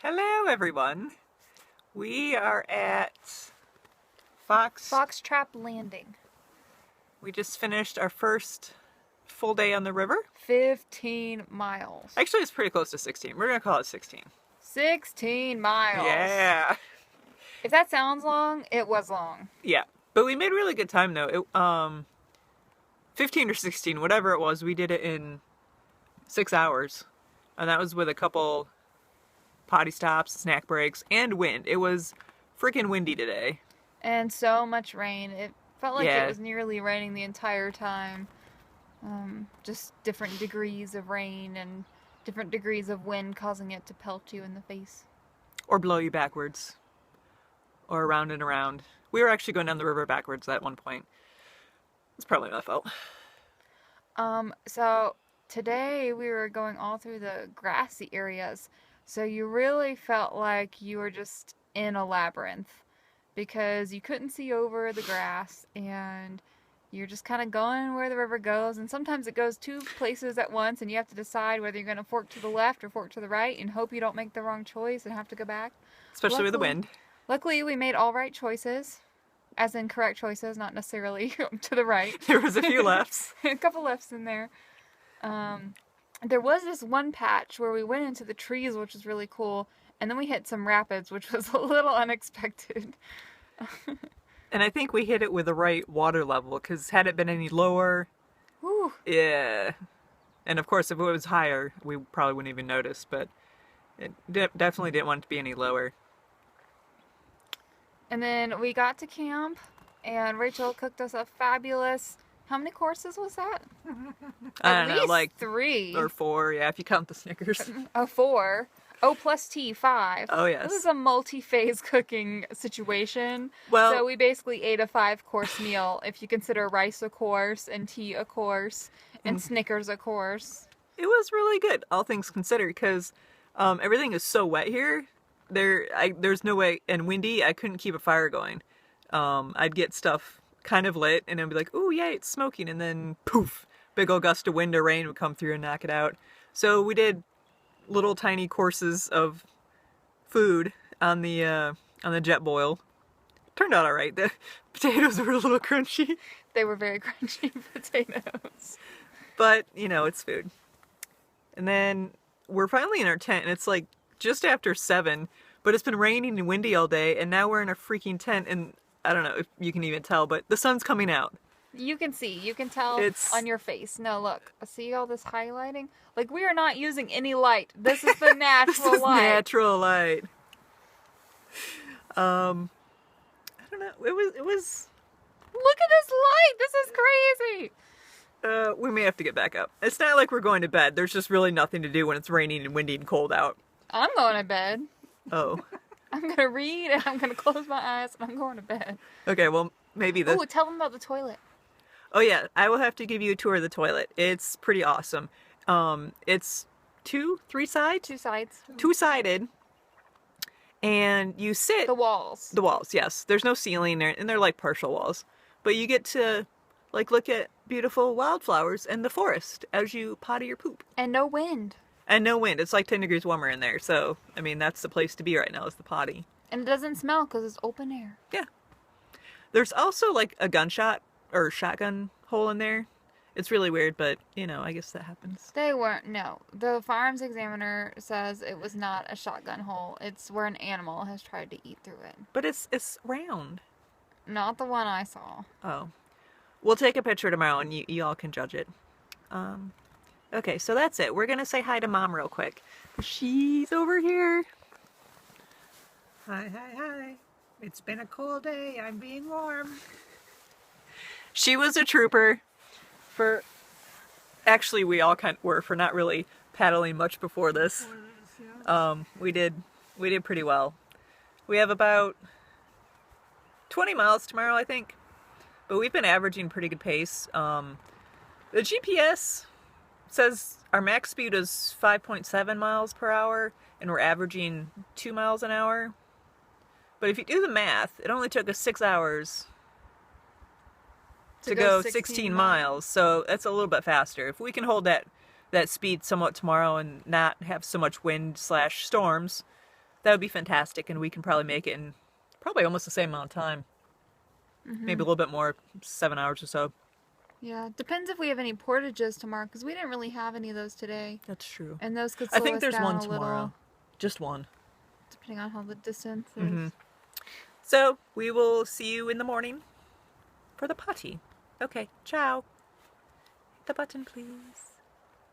Hello, everyone. We are at Foxtrap Landing. We just finished our first full day on the river. 15 miles. Actually, it's pretty close to 16. We're going to call it 16. 16 miles. Yeah. If that sounds long, it was long. Yeah. But we made really good time, though. 15 or 16, whatever it was, we did it in 6 hours. And that was with a couple potty stops, snack breaks, and wind. It was freaking windy today. And so much rain. It felt like Yeah. it was nearly raining the entire time. Just different degrees of rain and different degrees of wind causing it to pelt you in the face. Or blow you backwards. Or around and around. We were actually going down the river backwards at one point. It's probably my fault. So today we were going all through the grassy areas. So you really felt like you were just in a labyrinth because you couldn't see over the grass and you're just kind of going where the river goes. And sometimes it goes two places at once and you have to decide whether you're going to fork to the left or fork to the right and hope you don't make the wrong choice and have to go back. Especially with the wind. Luckily, we made all right choices. As in correct choices, not necessarily to the right. There was a few lefts. A couple lefts in there. There was this one patch where we went into the trees, which was really cool, and then we hit some rapids, which was a little unexpected. And I think we hit it with the right water level, because had it been any lower, Whew. yeah. And of course, if it was higher, we probably wouldn't even notice, but it definitely didn't want it to be any lower. And then we got to camp, and Rachel cooked us a fabulous... How many courses was that? I At don't know, least like 3. Or 4, yeah, if you count the Snickers. 4. O plus T, 5. Oh, yes. This is a multi-phase cooking situation. Well, So we basically ate a 5-course meal if you consider rice a course and tea a course and Snickers a course. it was really good, all things considered, because everything is so wet here. There's no way, and windy, I couldn't keep a fire going. I'd get stuff kind of lit, and I'd be like, ooh, yay, it's smoking, and then poof, big old gust of wind or rain would come through and knock it out. So we did little tiny courses of food on the jet boil. Turned out all right. The potatoes were a little crunchy, They were very crunchy potatoes. but it's food. And then we're finally in our tent, and it's like just after 7, but it's been raining and windy all day, and now we're in a freaking tent, and I don't know if you can even tell, but the sun's coming out. You can see, you can tell It's- on your face. No, look, see all this highlighting? Like, we are not using any light. This is the natural This is light. natural light. I don't know. It was. Look at this light! This is crazy! We may have to get back up. It's not like we're going to bed. There's just really nothing to do when it's raining and windy and cold out. I'm going to bed. Oh. I'm going to read and I'm going to close my eyes and I'm going to bed. Okay, well, maybe the... Ooh, tell them about the toilet. Oh, yeah. I will have to give you a tour of the toilet. It's pretty awesome. It's 3 sides? 2 sides. 2-sided. And you sit... The walls. The walls, yes. There's no ceiling there, and they're like partial walls. But you get to, like, look at beautiful wildflowers and the forest as you potty your poop. And no wind. And no wind. It's like 10 degrees warmer in there. So, I mean, that's the place to be right now is the potty. And it doesn't smell because it's open air. Yeah. There's also, like, a gunshot or shotgun hole in there. It's really weird, but, I guess that happens. They weren't, no. The firearms examiner says it was not a shotgun hole. It's where an animal has tried to eat through it. But it's round. Not the one I saw. Oh. We'll take a picture tomorrow and you all can judge it. Okay, so that's it. We're going to say hi to Mom real quick. She's over here. Hi, hi, hi. It's been a cold day. I'm being warm. She was a trooper for... Actually, we all kind of were for not really paddling much before this. We did pretty well. We have about 20 miles tomorrow, I think. But we've been averaging pretty good pace. The GPS says our max speed is 5.7 miles per hour, and we're averaging 2 miles an hour. But if you do the math, it only took us 6 hours to go 16 miles, so that's a little bit faster. If we can hold that speed somewhat tomorrow and not have so much wind/storms, that would be fantastic, and we can probably make it in probably almost the same amount of time. Maybe a little bit more, 7 hours or so. Yeah, depends if we have any portages tomorrow, because we didn't really have any of those today. That's true. And those could I slow think us there's down one a tomorrow. little, Just one. depending on how the distance is. So we will see you in the morning for the potty. Okay, ciao. Hit the button, please.